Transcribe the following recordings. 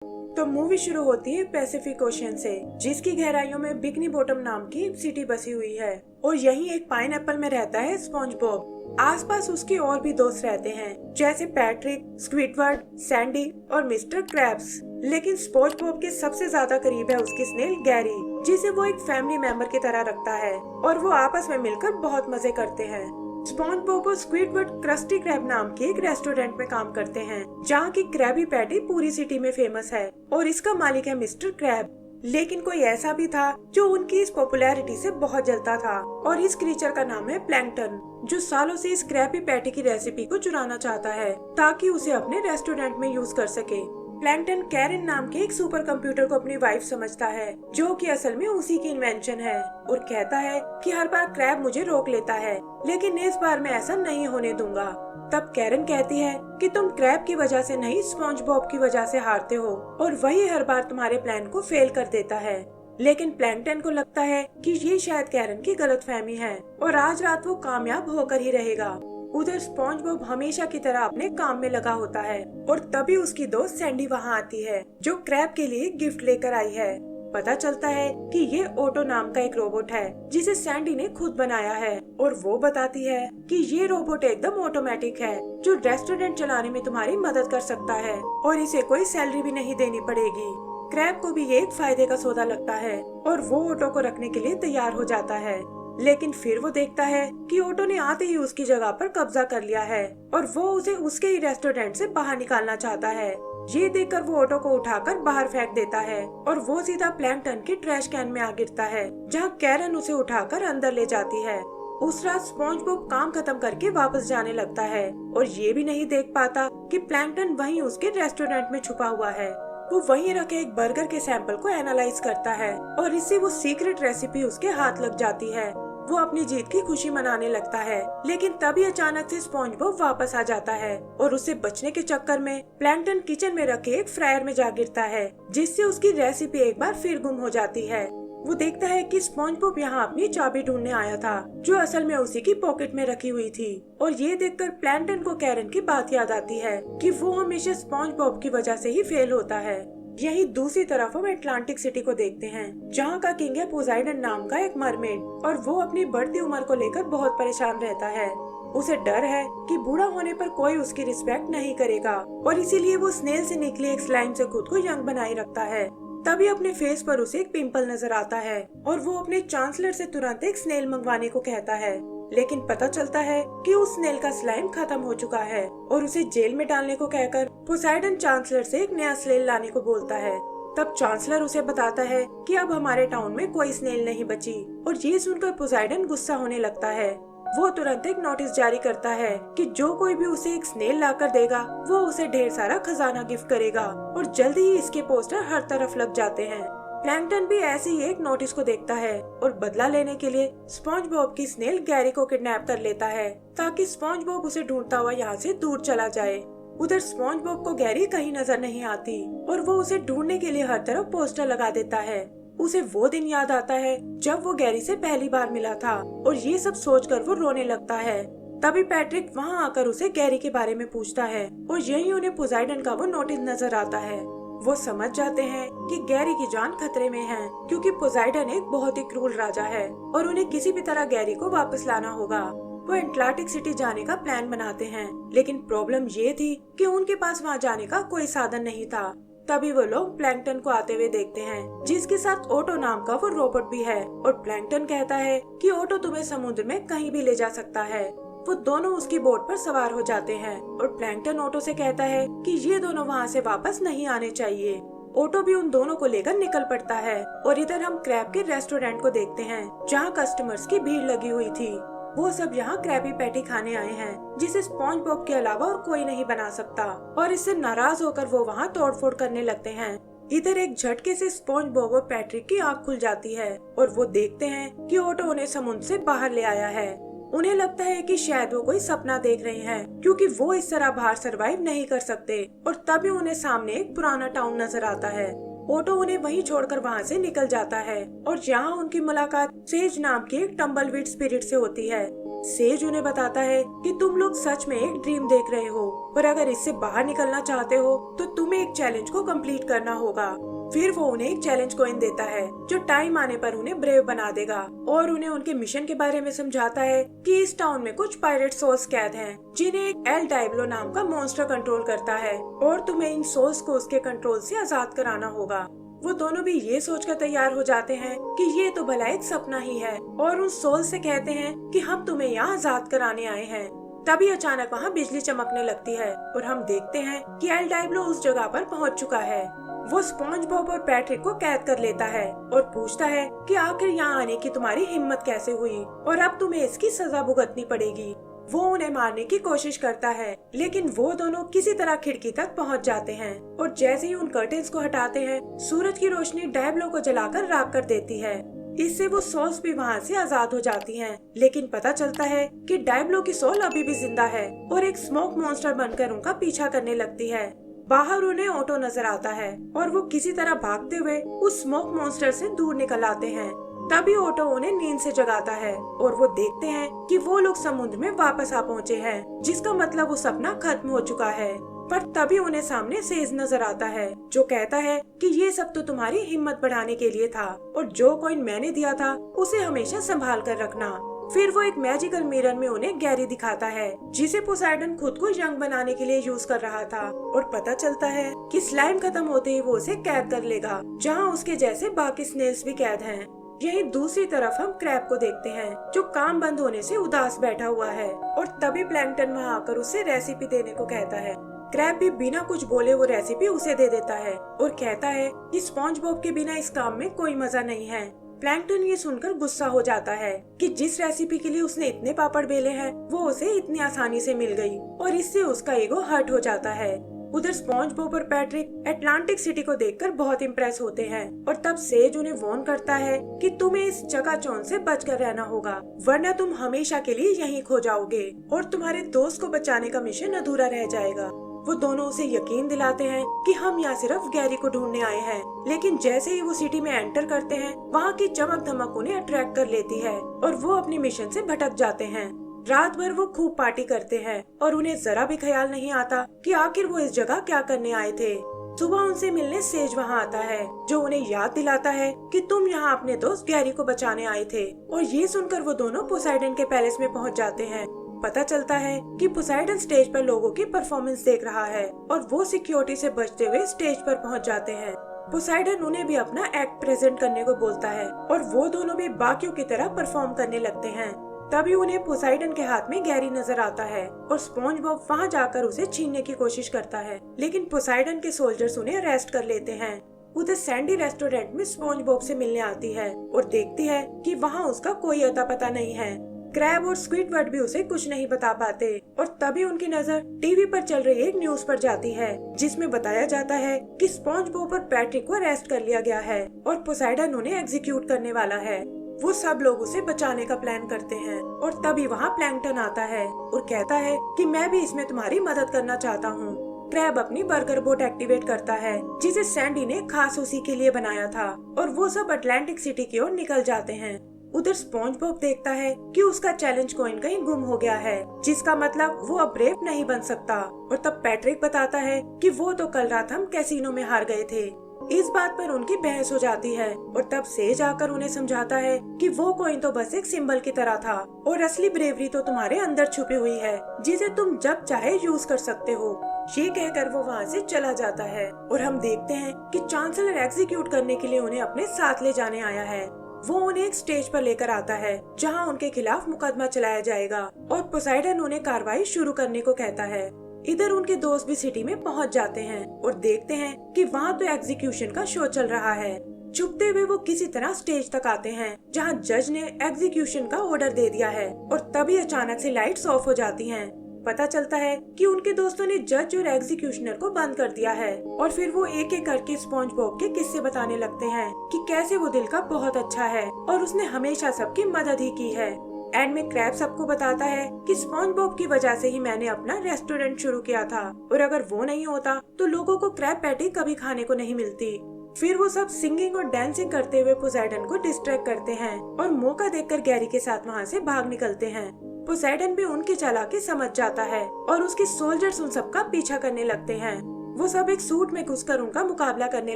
तो मूवी शुरू होती है पैसिफिक ओशियन से, जिसकी गहराइयों में बिकनी बॉटम नाम की सिटी बसी हुई है और यहीं एक पाइनएप्पल में रहता है स्पॉन्ज बॉब। आसपास उसके और भी दोस्त रहते हैं, जैसे पैट्रिक, स्क्विडवर्ड, सैंडी और मिस्टर क्रैब्स। लेकिन स्पॉन्ज बॉब के सबसे ज्यादा करीब है उसकी स्नेल गैरी, जिसे वो एक फैमिली मेंबर की तरह रखता है और वो आपस में मिलकर बहुत मजे करते हैं। स्पॉन्ज बॉब और स्क्विडवर्ड क्रस्टी क्रैब नाम के एक रेस्टोरेंट में काम करते हैं, जहाँ की क्रैबी पैटी पूरी सिटी में फेमस है और इसका मालिक है मिस्टर क्रैब। लेकिन कोई ऐसा भी था जो उनकी इस पॉपुलैरिटी से बहुत जलता था और इस क्रीचर का नाम है प्लैंकटन, जो सालों से इस क्रैबी पैटी की रेसिपी को चुराना चाहता है ताकि उसे अपने रेस्टोरेंट में यूज कर सके। प्लैंकटन कैरन नाम के एक सुपर कंप्यूटर को अपनी वाइफ समझता है, जो कि असल में उसी की इन्वेंशन है, और कहता है कि हर बार क्रैब मुझे रोक लेता है, लेकिन इस बार मैं ऐसा नहीं होने दूंगा। तब कैरन कहती है कि तुम क्रैब की वजह से नहीं, स्पॉन्ज बॉब की वजह से हारते हो और वही हर बार तुम्हारे प्लान को फेल कर देता है। लेकिन प्लैंकटन को लगता है कि ये शायद कैरन की गलतफहमी है और आज रात वो कामयाब होकर ही रहेगा। उधर स्पॉन्ज बॉब हमेशा की तरह अपने काम में लगा होता है और तभी उसकी दोस्त सैंडी वहाँ आती है, जो क्रैब के लिए गिफ्ट लेकर आई है। पता चलता है कि ये ऑटो नाम का एक रोबोट है, जिसे सैंडी ने खुद बनाया है, और वो बताती है कि ये रोबोट एकदम ऑटोमेटिक है, जो रेस्टोरेंट चलाने में तुम्हारी मदद कर सकता है और इसे कोई सैलरी भी नहीं देनी पड़ेगी। क्रैब को भी ये एक फायदे का सौदा लगता है और वो ऑटो को रखने के लिए तैयार हो जाता है। लेकिन फिर वो देखता है कि ऑटो ने आते ही उसकी जगह पर कब्जा कर लिया है और वो उसे उसके ही रेस्टोरेंट से बाहर निकालना चाहता है। ये देखकर वो ऑटो को उठाकर बाहर फेंक देता है और वो सीधा प्लैंकटन के ट्रैश कैन में आ गिरता है, जहाँ कैरन उसे उठाकर अंदर ले जाती है। उस रात स्पॉन्ज बॉब काम खत्म करके वापस जाने लगता है और ये भी नहीं देख पाता कि प्लैंकटन वहीं उसके रेस्टोरेंट में छुपा हुआ है। वो वहीं रखे एक बर्गर के सैंपल को एनालाइज करता है और इससे वो सीक्रेट रेसिपी उसके हाथ लग जाती है। वो अपनी जीत की खुशी मनाने लगता है, लेकिन तभी अचानक से स्पॉन्ज बॉब वापस आ जाता है और उससे बचने के चक्कर में प्लैंकटन किचन में रखे एक फ्रायर में जा गिरता है, जिससे उसकी रेसिपी एक बार फिर गुम हो जाती है। वो देखता है कि स्पॉन्ज बॉब यहाँ अपनी चाबी ढूंढने आया था, जो असल में उसी की पॉकेट में रखी हुई थी, और ये देखकर प्लैंकटन को कैरन की बात याद आती है कि वो हमेशा स्पॉन्ज बॉब की वजह से ही फेल होता है। यहीं दूसरी तरफ हम अटलांटिक सिटी को देखते हैं, जहाँ का किंग है पोसाइडन नाम का एक मरमेड, और वो अपनी बढ़ती उम्र को लेकर बहुत परेशान रहता है। उसे डर है कि बूढ़ा होने पर कोई उसकी रिस्पेक्ट नहीं करेगा और इसीलिए वो स्नेल से निकली एक स्लाइम से खुद को यंग बनाए रखता है। तभी अपने फेस पर उसे एक पिंपल नजर आता है और वो अपने चांसलर से तुरंत एक स्नेल मंगवाने को कहता है, लेकिन पता चलता है कि उस स्नेल का स्लाइम खत्म हो चुका है और उसे जेल में डालने को कहकर पोसाइडन चांसलर से एक नया स्नेल लाने को बोलता है। तब चांसलर उसे बताता है कि अब हमारे टाउन में कोई स्नेल नहीं बची, और ये सुनकर पोसाइडन गुस्सा होने लगता है। वो तुरंत एक नोटिस जारी करता है कि जो कोई भी उसे एक स्नेल लाकर देगा, वो उसे ढेर सारा खजाना गिफ्ट करेगा, और जल्दी ही इसके पोस्टर हर तरफ लग जाते हैं। प्लैंकटन भी ऐसे ही एक नोटिस को देखता है और बदला लेने के लिए स्पॉन्ज बॉब की स्नेल गैरी को किडनैप कर लेता है, ताकि स्पॉन्ज बॉब उसे ढूंढता हुआ यहाँ से दूर चला जाए। उधर स्पॉन्ज बॉब को गैरी कहीं नजर नहीं आती और वो उसे ढूंढने के लिए हर तरफ पोस्टर लगा देता है। उसे वो दिन याद आता है जब वो गैरी से पहली बार मिला था, और ये सब सोचकर वो रोने लगता है। तभी पैट्रिक वहाँ आकर उसे गैरी के बारे में पूछता है और यही उन्हें पोसाइडन का वो नोटिस नजर आता है। वो समझ जाते हैं कि गैरी की जान खतरे में है, क्योंकि पोसाइडन एक बहुत ही क्रूर राजा है और उन्हें किसी भी तरह गैरी को वापस लाना होगा। वो अटलांटिक सिटी जाने का प्लान बनाते हैं, लेकिन प्रॉब्लम ये थी कि उनके पास वहाँ जाने का कोई साधन नहीं था। तभी वो लोग प्लैंकटन को आते हुए देखते हैं, जिसके साथ ऑटो नाम का वो रोबोट भी है, और प्लैंकटन कहता है कि ऑटो तुम्हें समुद्र में कहीं भी ले जा सकता है। वो दोनों उसकी बोट पर सवार हो जाते हैं और प्लैंकटन ऑटो से कहता है कि ये दोनों वहाँ से वापस नहीं आने चाहिए। ऑटो भी उन दोनों को लेकर निकल पड़ता है, और इधर हम क्रैब के रेस्टोरेंट को देखते हैं, जहाँ कस्टमर्स की भीड़ लगी हुई थी। वो सब यहाँ क्रैबी पैटी खाने आए हैं, जिसे स्पॉन्ज बॉब के अलावा और कोई नहीं बना सकता, और इससे नाराज होकर वो वहाँ तोड़फोड़ करने लगते हैं। इधर एक झटके से स्पॉन्ज बॉब और पैट्रिक की आँख खुल जाती है और वो देखते हैं कि ऑटो उन्हें समुद्र से बाहर ले आया है। उन्हें लगता है कि शायद वो कोई सपना देख रहे हैं, क्योंकि वो इस तरह बाहर सरवाइव नहीं कर सकते, और तभी उन्हें सामने एक पुराना टाउन नजर आता है। ऑटो उन्हें वहीं छोड़कर वहाँ से निकल जाता है और यहाँ उनकी मुलाकात सेज नाम की एक टम्बलवीड स्पिरिट से होती है। सेज उन्हें बताता है कि तुम लोग सच में एक ड्रीम देख रहे हो और अगर इससे बाहर निकलना चाहते हो तो तुम्हें एक चैलेंज को कंप्लीट करना होगा। फिर वो उन्हें एक चैलेंज कॉइन देता है जो टाइम आने पर उन्हें ब्रेव बना देगा और उन्हें उनके मिशन के बारे में समझाता है कि इस टाउन में कुछ पायरेट सोल्स कैद हैं जिन्हें एक एल डायब्लो नाम का मॉन्स्टर कंट्रोल करता है और तुम्हें इन सोल्स को उसके कंट्रोल से आजाद कराना होगा। वो दोनों भी ये सोचकर तैयार हो जाते हैं कि ये तो भला एक सपना ही है और उन सोल से कहते हैं कि हम तुम्हें यहाँ आजाद कराने आए हैं। तभी अचानक वहाँ बिजली चमकने लगती है और हम देखते हैं कि एल डायब्लो उस जगह पर पहुँच चुका है। वो स्पॉन्ज बॉब और पैट्रिक को कैद कर लेता है और पूछता है कि आखिर यहाँ आने की तुम्हारी हिम्मत कैसे हुई और अब तुम्हें इसकी सजा भुगतनी पड़ेगी। वो उन्हें मारने की कोशिश करता है लेकिन वो दोनों किसी तरह खिड़की तक पहुंच जाते हैं और जैसे ही उन कर्टेन्स को हटाते हैं सूरज की रोशनी डायब्लो को जलाकर राख कर देती है। इससे वो सोल्स भी वहाँ से आजाद हो जाती हैं। लेकिन पता चलता है कि डायब्लो की सोल अभी भी जिंदा है और एक स्मोक मॉन्स्टर बनकर उनका पीछा करने लगती है। बाहर उन्हें ऑटो नजर आता है और वो किसी तरह भागते हुए उस स्मोक मॉन्स्टर से दूर निकल आते हैं। तभी ऑटो उन्हें नींद से जगाता है और वो देखते हैं कि वो लोग समुद्र में वापस आ पहुँचे हैं, जिसका मतलब वो सपना खत्म हो चुका है। पर तभी उन्हें सामने सेज नजर आता है जो कहता है कि ये सब तो तुम्हारी हिम्मत बढ़ाने के लिए था और जो कॉइन मैंने दिया था उसे हमेशा संभाल कर रखना। फिर वो एक मैजिकल मिरर में उन्हें गैरी दिखाता है जिसे पोसाइडन खुद को यंग बनाने के लिए यूज कर रहा था और पता चलता है कि स्लाइम खत्म होते ही वो उसे कैद कर लेगा जहाँ उसके जैसे बाकी स्नेल्स भी कैद हैं। यही दूसरी तरफ हम क्रैब को देखते हैं जो काम बंद होने से उदास बैठा हुआ है और तभी प्लैंकटन वहाँ आकर उसे रेसिपी देने को कहता है। क्रैब भी बिना कुछ बोले वो रेसिपी उसे दे देता है और कहता है कि स्पॉन्ज बॉब के बिना इस काम में कोई मजा नहीं है। प्लैंकटन ये सुनकर गुस्सा हो जाता है कि जिस रेसिपी के लिए उसने इतने पापड़ बेले हैं वो उसे इतनी आसानी से मिल गई और इससे उसका ईगो हर्ट हो जाता है। उधर स्पॉन्ज बॉब और पैट्रिक एटलांटिक सिटी को देखकर बहुत इम्प्रेस होते हैं और तब सेज उन्हें वार्न करता है कि तुम्हें इस चकाचौंध से बचकर रहना होगा वरना तुम हमेशा के लिए यहीं खो जाओगे और तुम्हारे दोस्त को बचाने का मिशन अधूरा रह जाएगा। वो दोनों उसे यकीन दिलाते हैं कि हम यहाँ सिर्फ गैरी को ढूंढने आए हैं, लेकिन जैसे ही वो सिटी में एंटर करते हैं वहाँ की चमक धमक उन्हें अट्रैक्ट कर लेती है और वो अपने मिशन से भटक जाते हैं। रात भर वो खूब पार्टी करते हैं और उन्हें जरा भी ख्याल नहीं आता कि आखिर वो इस जगह क्या करने आए थे। सुबह उनसे मिलने सेज वहाँ आता है जो उन्हें याद दिलाता है कि तुम यहाँ अपने दोस्त गैरी को बचाने आए थे और ये सुनकर वो दोनों पोसाइडन के पैलेस में पहुँच जाते हैं। पता चलता है कि पोसाइडन स्टेज पर लोगों की परफॉर्मेंस देख रहा है और वो सिक्योरिटी से बचते हुए स्टेज पर पहुँच जाते हैं। पोसाइडन उन्हें भी अपना एक्ट प्रेजेंट करने को बोलता है और वो दोनों भी बाकियों की तरह परफॉर्म करने लगते हैं। तभी उन्हें पोसाइडन के हाथ में गैरी नजर आता है और स्पॉन्ज बॉब वहाँ जाकर उसे छीनने की कोशिश करता है, लेकिन पोसाइडन के सोल्जर्स उन्हें अरेस्ट कर लेते हैं। उधर सैंडी रेस्टोरेंट में स्पॉन्ज बॉब से मिलने आती है और देखती है कि वहाँ उसका कोई अता पता नहीं है। क्रैब और स्क्विडवर्ड भी उसे कुछ नहीं बता पाते और तभी उनकी नजर टीवी पर चल रही एक न्यूज पर जाती है जिसमें बताया जाता है कि स्पॉन्ज बॉब और पैट्रिक को अरेस्ट कर लिया गया है और पोसाइडन उन्हें एग्जीक्यूट करने वाला है। वो सब लोग उसे बचाने का प्लान करते हैं और तभी वहाँ प्लैंकटन आता है और कहता है कि मैं भी इसमें तुम्हारी मदद करना चाहता हूँ। क्रैब अपनी बर्गर बोट एक्टिवेट करता है जिसे सैंडी ने खास उसी के लिए बनाया था और वो सब अटलांटिक सिटी की ओर निकल जाते हैं। उधर स्पॉन्ज बॉब देखता है कि उसका चैलेंज कॉइन कहीं गुम हो गया है, जिसका मतलब वो अब ब्रेव नहीं बन सकता। और तब पैट्रिक बताता है कि वो तो कल रात हम कैसीनो में हार गए थे। इस बात पर उनकी बहस हो जाती है और तब सेज आकर उन्हें समझाता है कि वो कॉइन तो बस एक सिंबल की तरह था और असली ब्रेवरी तो तुम्हारे अंदर छुपी हुई है जिसे तुम जब चाहे यूज कर सकते हो। ये कहकर वो वहाँ से चला जाता है और हम देखते हैं कि चांसलर एग्जीक्यूट करने के लिए उन्हें अपने साथ ले जाने आया है। वो उन्हें एक स्टेज पर लेकर आता है जहाँ उनके खिलाफ मुकदमा चलाया जाएगा और पोसाइडन उन्हें कार्रवाई शुरू करने को कहता है। इधर उनके दोस्त भी सिटी में पहुंच जाते हैं और देखते हैं कि वहाँ तो एग्जीक्यूशन का शो चल रहा है। छुपते हुए वो किसी तरह स्टेज तक आते हैं जहाँ जज ने एग्जीक्यूशन का ऑर्डर दे दिया है और तभी अचानक से लाइट्स ऑफ हो जाती हैं। पता चलता है कि उनके दोस्तों ने जज और एग्जीक्यूशनर को बंद कर दिया है और फिर वो एक एक करके स्पॉन्ज बॉब के किस्से बताने लगते हैं कि कैसे वो दिल का बहुत अच्छा है और उसने हमेशा सबकी मदद ही की है। एंड में क्रैब सबको बताता है कि स्पॉन्ज बॉब की वजह से ही मैंने अपना रेस्टोरेंट शुरू किया था और अगर वो नहीं होता तो लोगों को क्रैब पैटी कभी खाने को नहीं मिलती। फिर वो सब सिंगिंग और डांसिंग करते हुए पोसाइडन को डिस्ट्रैक्ट करते हैं और मौका देखकर गैरी के साथ वहाँ से भाग निकलते हैं। पोसेidon भी उनकी चालाकी समझ जाता है और उसके सोल्जर्स उन सबका पीछा करने लगते हैं। वो सब एक सूट में घुसकर उनका मुकाबला करने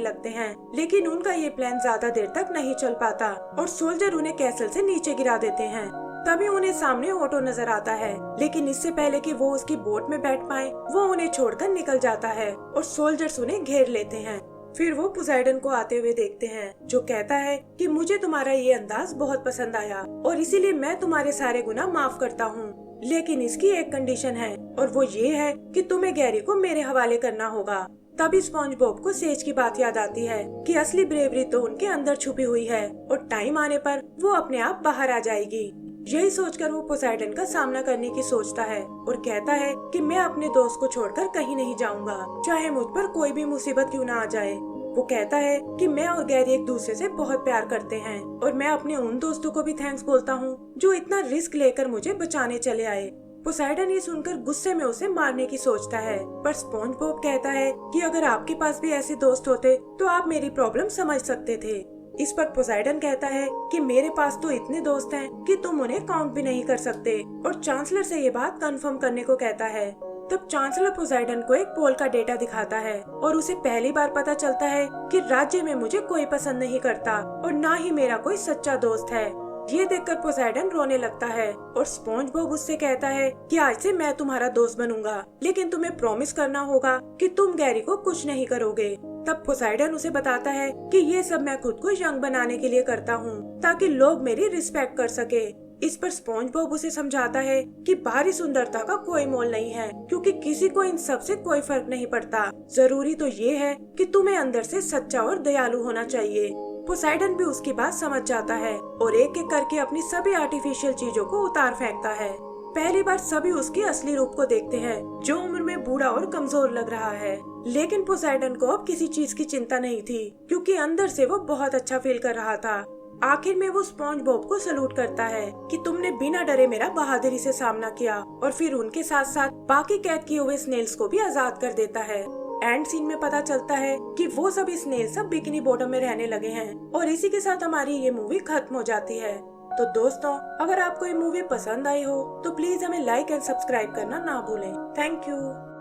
लगते हैं, लेकिन उनका ये प्लान ज्यादा देर तक नहीं चल पाता और सोल्जर उन्हें कैसल से नीचे गिरा देते हैं। तभी उन्हें सामने ऑटो नजर आता है, लेकिन इससे पहले कि वो उसकी बोट में बैठ पाए, वो उन्हें छोड़कर निकल जाता है और सोल्जर्स उन्हें घेर लेते हैं। फिर वो पोसेidon को आते हुए देखते हैं, जो कहता है कि मुझे तुम्हारा ये अंदाज बहुत पसंद आया और इसीलिए मैं तुम्हारे सारे गुनाह माफ करता हूँ, लेकिन इसकी एक कंडीशन है और वो ये है कि तुम्हें गैरी को मेरे हवाले करना होगा। तभी स्पॉन्ज बॉब को सेज की बात याद आती है कि असली ब्रेवरी तो उनके अंदर छुपी हुई है और टाइम आने पर वो अपने आप बाहर आ जाएगी। यही सोचकर वो पोसेidon का सामना करने की सोचता है और कहता है कि मैं अपने दोस्त को छोड़कर कहीं नहीं जाऊंगा, चाहे मुझ पर कोई भी मुसीबत क्यों ना आ जाए। वो कहता है कि मैं और गैरी एक दूसरे से बहुत प्यार करते हैं और मैं अपने उन दोस्तों को भी थैंक्स बोलता हूँ जो इतना रिस्क लेकर मुझे बचाने चले आए। पोसेidon ये सुनकर गुस्से में उसे मारने की सोचता है, पर स्पॉन्ज बॉब कहता है कि अगर आपके पास भी ऐसे दोस्त होते तो आप मेरी प्रॉब्लम समझ सकते थे। इस पर पोसेidon कहता है कि मेरे पास तो इतने दोस्त हैं कि तुम उन्हें काउंट भी नहीं कर सकते, और चांसलर से ये बात कंफर्म करने को कहता है। तब चांसलर पोसेidon को एक पोल का डेटा दिखाता है और उसे पहली बार पता चलता है कि राज्य में मुझे कोई पसंद नहीं करता और ना ही मेरा कोई सच्चा दोस्त है। ये देखकर पोसेidon रोने लगता है और स्पॉन्ज बॉब उससे कहता है कि आज से मैं तुम्हारा दोस्त बनूंगा, लेकिन तुम्हें प्रॉमिस करना होगा कि तुम गैरी को कुछ नहीं करोगे। तब पोसेidon उसे बताता है कि ये सब मैं खुद को यंग बनाने के लिए करता हूँ, ताकि लोग मेरी रिस्पेक्ट कर सके। इस पर स्पॉन्ज बॉब उसे समझाता है कि बाहरी सुंदरता का कोई मोल नहीं है, क्योंकि किसी को इन सब से कोई फर्क नहीं पड़ता। जरूरी तो ये है कि तुम्हें अंदर से सच्चा और दयालु होना चाहिए। पोसेidon भी उसकी बात समझ जाता है और एक एक करके अपनी सभी आर्टिफिशियल चीजों को उतार फेंकता है। पहली बार सभी उसके असली रूप को देखते हैं, जो उम्र में बूढ़ा और कमजोर लग रहा है। लेकिन पोसेidon को अब किसी चीज की चिंता नहीं थी, क्योंकि अंदर से वो बहुत अच्छा फील कर रहा था। आखिर में वो स्पॉन्ज बॉब को सलूट करता है कि तुमने बिना डरे मेरा बहादुरी से सामना किया, और फिर उनके साथ साथ बाकी कैद किए हुए स्नेल्स को भी आजाद कर देता है। एंड सीन में पता चलता है कि वो सभी स्नेल्स अब बिकिनी बॉटम में रहने लगे हैं, और इसी के साथ हमारी ये मूवी खत्म हो जाती है। तो दोस्तों, अगर आपको ये मूवी पसंद आई हो तो प्लीज हमें लाइक एंड सब्सक्राइब करना ना भूलें। Thank you.